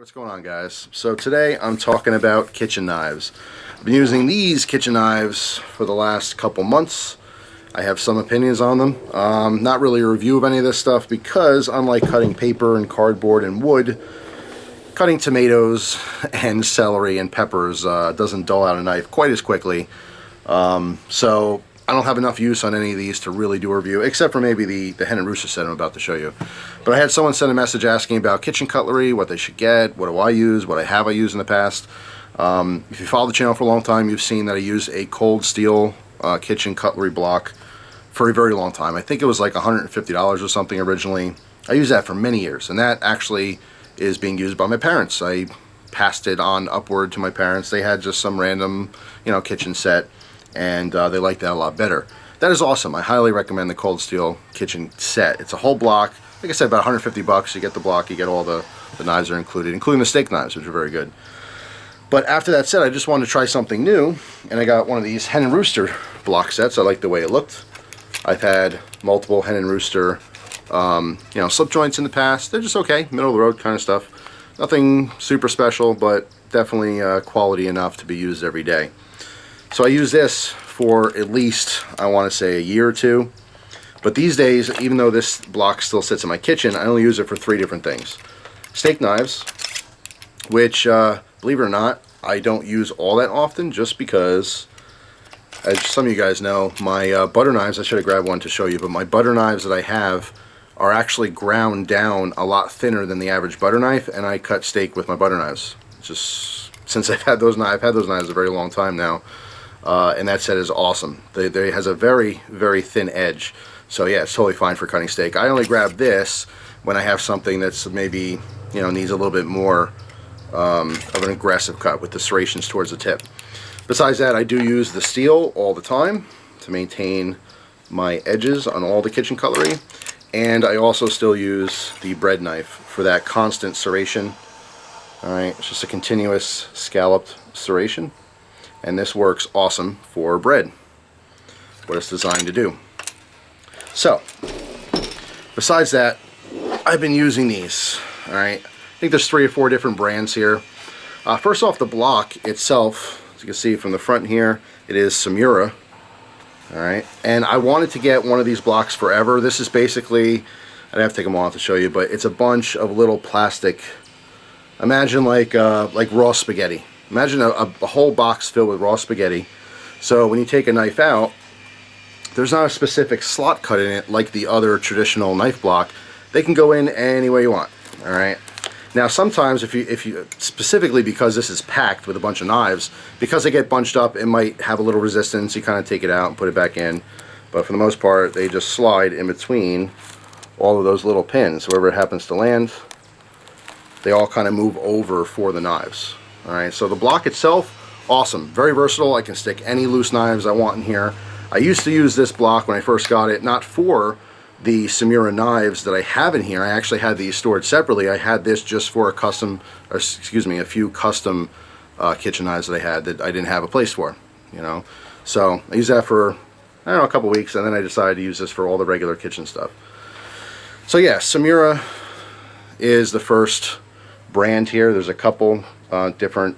What's going on, guys? So today I'm talking about kitchen knives. I've been using these kitchen knives for the last couple months. I have some opinions on them. Not really a review of any of this stuff because unlike cutting paper and cardboard and wood, cutting tomatoes and celery and peppers doesn't dull out a knife quite as quickly. So I don't have enough use on any of these to really do a review, except for maybe the Hen Rooster set I'm about to show you. But I had someone send a message asking about kitchen cutlery, what they should get, what do I use, what I have used in the past. If you follow the channel for a long time, you've seen that I use a cold steel kitchen cutlery block for a very long time. I think it was like $150 or something originally. I used that for many years, and that actually is being used by my parents. I passed it on upward to my parents. They had just some random, kitchen set, and they liked that a lot better. That is awesome. I highly recommend the cold steel kitchen set. It's a whole block. Like I said, about 150 bucks. You get the block, you get all the knives are included, including the steak knives, which are very good. But after that set, I just wanted to try something new, and I got one of these Hen Rooster block sets. I like the way it looked. I've had multiple Hen Rooster, slip joints in the past. They're just okay, middle of the road kind of stuff. Nothing super special, but definitely quality enough to be used every day. So I use this for at least, I want to say, a year or two. But these days, even though this block still sits in my kitchen, I only use it for 3 different things. Steak knives, which, believe it or not, I don't use all that often just because, as some of you guys know, my butter knives, I should have grabbed one to show you, but my butter knives that I have are actually ground down a lot thinner than the average butter knife, and I cut steak with my butter knives. Just since I've had those knives a very long time now. And that set is awesome. They has a very, very thin edge. So yeah, it's totally fine for cutting steak. I only grab this when I have something that's maybe, needs a little bit more of an aggressive cut with the serrations towards the tip. Besides that, I do use the steel all the time to maintain my edges on all the kitchen cutlery. And I also still use the bread knife for that constant serration. Alright, it's just a continuous scalloped serration. And this works awesome for bread, what it's designed to do. So, besides that, I've been using these. Alright, I think there's 3 or 4 different brands here. First off, the block itself, as you can see from the front here, it is Sameera. Alright, and I wanted to get one of these blocks forever. This is basically, I'd have to take them off to show you, but it's a bunch of little plastic, imagine like raw spaghetti. Imagine a whole box filled with raw spaghetti. So when you take a knife out, there's not a specific slot cut in it like the other traditional knife block. They can go in any way you want. All right. Now sometimes if you specifically because this is packed with a bunch of knives, because they get bunched up, it might have a little resistance. You kind of take it out and put it back in. But for the most part, they just slide in between all of those little pins. Wherever it happens to land, they all kind of move over for the knives. Alright, so the block itself, awesome. Very versatile. I can stick any loose knives I want in here. I used to use this block when I first got it, not for the Sameera knives that I have in here. I actually had these stored separately. I had this just for a few custom kitchen knives that I had that I didn't have a place for, So I used that for, a couple weeks, and then I decided to use this for all the regular kitchen stuff. So yeah, Sameera is the first brand here. There's a couple different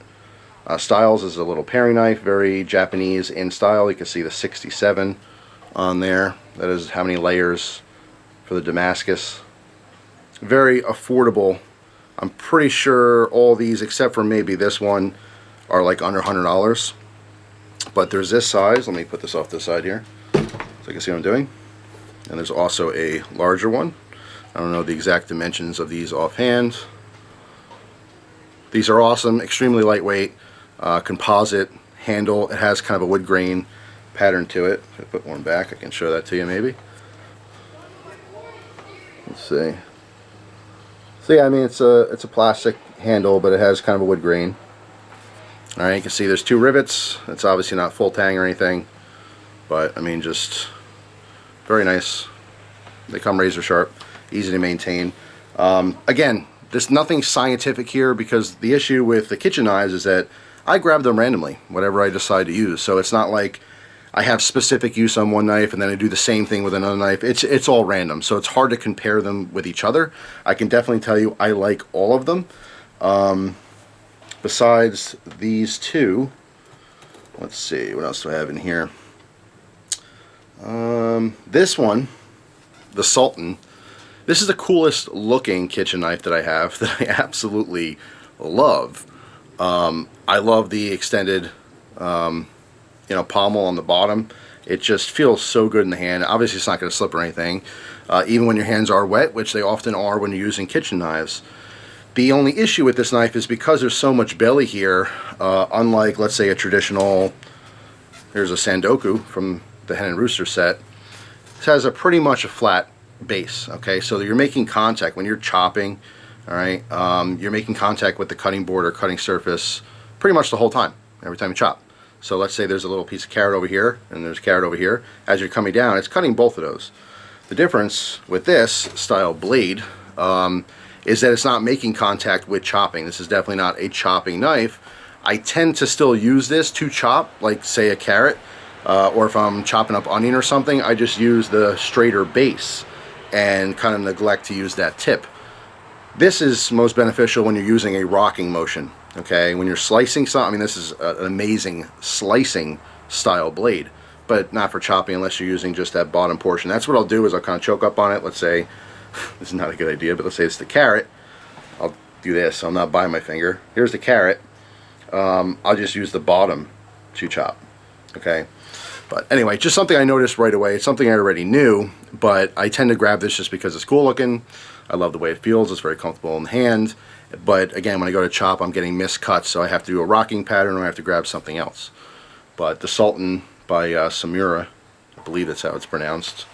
styles. This is a little paring knife, very Japanese in style. You can see the 67 on there. That is how many layers for the Damascus. Very affordable. I'm pretty sure all these, except for maybe this one, are like under $100. But there's this size. Let me put this off this side here so you can see what I'm doing. And there's also a larger one. I don't know the exact dimensions of these offhand. These are awesome, extremely lightweight, composite handle. It has kind of a wood grain pattern to it. If I put one back, I can show that to you maybe. Let's see. So yeah, I mean it's a plastic handle, but it has kind of a wood grain. All right, you can see there's 2 rivets. It's obviously not full tang or anything, but I mean just very nice. They come razor sharp, easy to maintain. Again, there's nothing scientific here because the issue with the kitchen knives is that I grab them randomly, whatever I decide to use. So it's not like I have specific use on one knife and then I do the same thing with another knife. It's all random, so it's hard to compare them with each other. I can definitely tell you I like all of them. Besides these two, let's see, what else do I have in here? This one, the Sultan, this is the coolest looking kitchen knife that I have that I absolutely love. I love the extended pommel on the bottom. It just feels so good in the hand. Obviously it's not going to slip or anything, even when your hands are wet, which they often are when you're using kitchen knives. The only issue with this knife is because there's so much belly here, unlike, let's say, a traditional, here's a Sandoku from the Hen Rooster set, this has a pretty much a flat base, okay? So you're making contact when you're chopping, all right? You're making contact with the cutting board or cutting surface pretty much the whole time, every time you chop. So let's say there's a little piece of carrot over here, and there's carrot over here. As you're coming down, it's cutting both of those. The difference with this style blade is that it's not making contact with chopping. This is definitely not a chopping knife. I tend to still use this to chop, like say a carrot, or if I'm chopping up onion or something, I just use the straighter base and kind of neglect to use that tip. This is most beneficial when you're using a rocking motion, okay? When you're slicing something, I mean, this is an amazing slicing style blade, but not for chopping unless you're using just that bottom portion. That's what I'll do, is I'll kind of choke up on it. Let's say, this is not a good idea, but let's say it's the carrot. I'll do this, I'll not bite my finger. Here's the carrot. I'll just use the bottom to chop, okay? But anyway, just something I noticed right away. It's something I already knew, but I tend to grab this just because it's cool looking. I love the way it feels. It's very comfortable in the hand. But again, when I go to chop, I'm getting miscuts, so I have to do a rocking pattern or I have to grab something else. But the Sultan by Sameera, I believe that's how it's pronounced.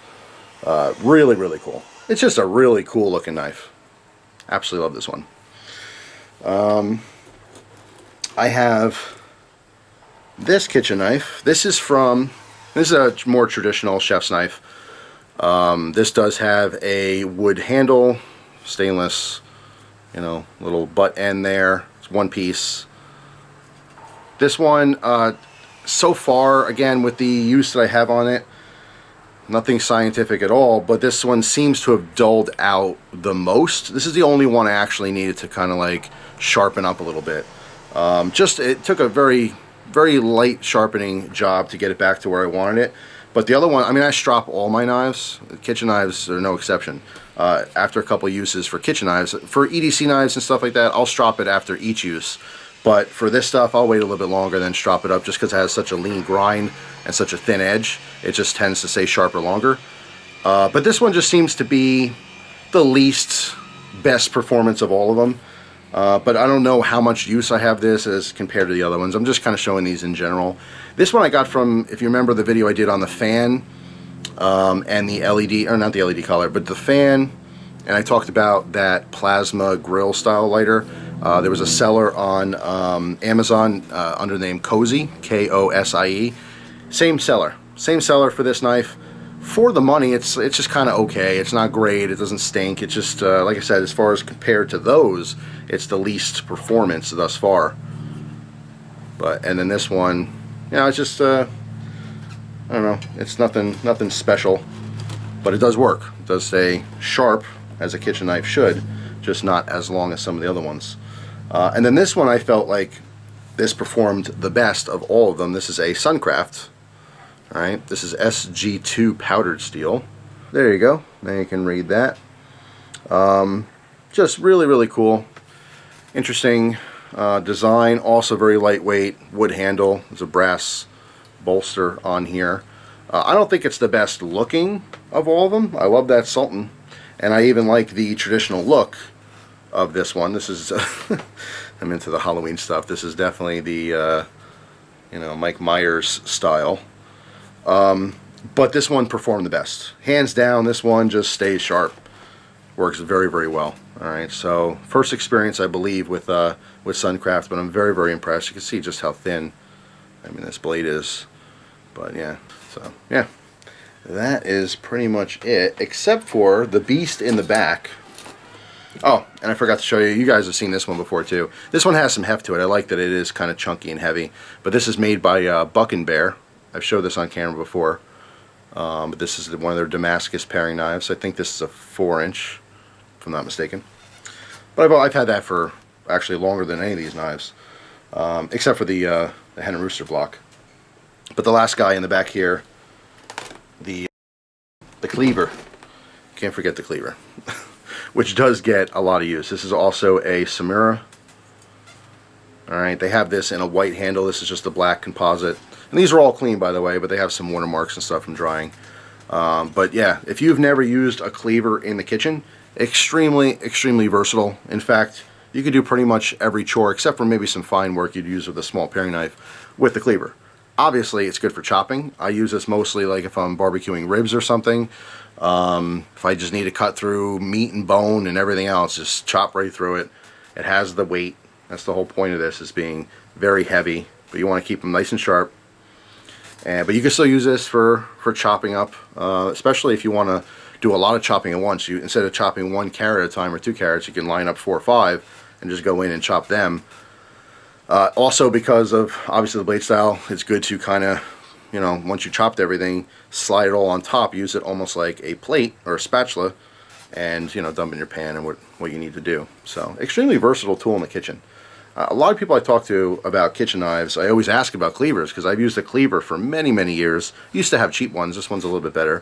Really, really cool. It's just a really cool looking knife. Absolutely love this one. I have this kitchen knife. This is a more traditional chef's knife. This does have a wood handle, stainless, little butt end there. It's one piece. This one, so far, again, with the use that I have on it, nothing scientific at all, but this one seems to have dulled out the most. This is the only one I actually needed to kind of like sharpen up a little bit. It took a very, very light sharpening job to get it back to where I wanted it. But the other one, I mean, I strop all my knives. Kitchen knives are no exception. After a couple uses for kitchen knives, for EDC knives and stuff like that, I'll strop it after each use. But for this stuff, I'll wait a little bit longer than strop it up, just because it has such a lean grind and such a thin edge. It just tends to stay sharper longer. But this one just seems to be the least best performance of all of them. But I don't know how much use I have this as compared to the other ones. I'm just kind of showing these in general. This one I got from, if you remember the video I did on the fan and the LED, or not the LED color, but the fan, and I talked about that plasma grill style lighter. There was a seller on Amazon under the name Cozy, K-O-S-I-E. Same seller for this knife. For the money, it's just kind of okay. It's not great. It doesn't stink. It's just, like I said, as far as compared to those, it's the least performance thus far. And then this one, it's just, I don't know. It's nothing special, but it does work. It does stay sharp, as a kitchen knife should, just not as long as some of the other ones. And then this one, I felt like this performed the best of all of them. This is a Suncraft. All right, this is SG2 powdered steel. There you go. Now you can read that. Just really, really cool. Interesting design. Also very lightweight. Wood handle. There's a brass bolster on here. I don't think it's the best looking of all of them. I love that Sultan. And I even like the traditional look of this one. This is, I'm into the Halloween stuff. This is definitely the, Mike Myers style. But this one performed the best. Hands down, this one just stays sharp. Works very, very well. Alright, so first experience, I believe, with Suncraft, but I'm very, very impressed. You can see just how thin, this blade is. But yeah, so yeah. That is pretty much it, except for the beast in the back. Oh, and I forgot to show you, you guys have seen this one before too. This one has some heft to it. I like that it is kind of chunky and heavy. But this is made by Buck and Bear. I've showed this on camera before. But this is one of their Damascus paring knives. I think this is a 4-inch, if I'm not mistaken. But I've had that for actually longer than any of these knives, except for the Hen Rooster block. But the last guy in the back here, the cleaver, can't forget the cleaver, which does get a lot of use. This is also a Sameera. Alright, they have this in a white handle. This is just a black composite. And these are all clean, by the way, but they have some watermarks and stuff from drying. But yeah, if you've never used a cleaver in the kitchen, extremely versatile. In fact, you could do pretty much every chore except for maybe some fine work you'd use with a small paring knife with the cleaver. Obviously, it's good for chopping. I use this mostly like if I'm barbecuing ribs or something. If I just need to cut through meat and bone and everything else, just chop right through it. It has the weight. That's the whole point of this, is being very heavy, but you want to keep them nice and sharp. But you can still use this for chopping up, especially if you want to do a lot of chopping at once. Instead of chopping 1 carrot at a time or 2 carrots, you can line up 4 or 5 and just go in and chop them. Also, because of obviously the blade style, it's good to kind of, you know, once you chopped everything, slide it all on top, use it almost like a plate or a spatula, and, you know, dump in your pan and what you need to do. So, extremely versatile tool in the kitchen. A lot of people I talk to about kitchen knives, I always ask about cleavers, because I've used a cleaver for many years. Used to have cheap ones. This one's a little bit better.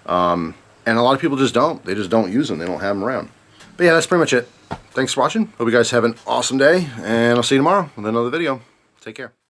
And a lot of people just don't. They just don't use them. They don't have them around. But yeah, that's pretty much it. Thanks for watching. Hope you guys have an awesome day, and I'll see you tomorrow with another video. Take care.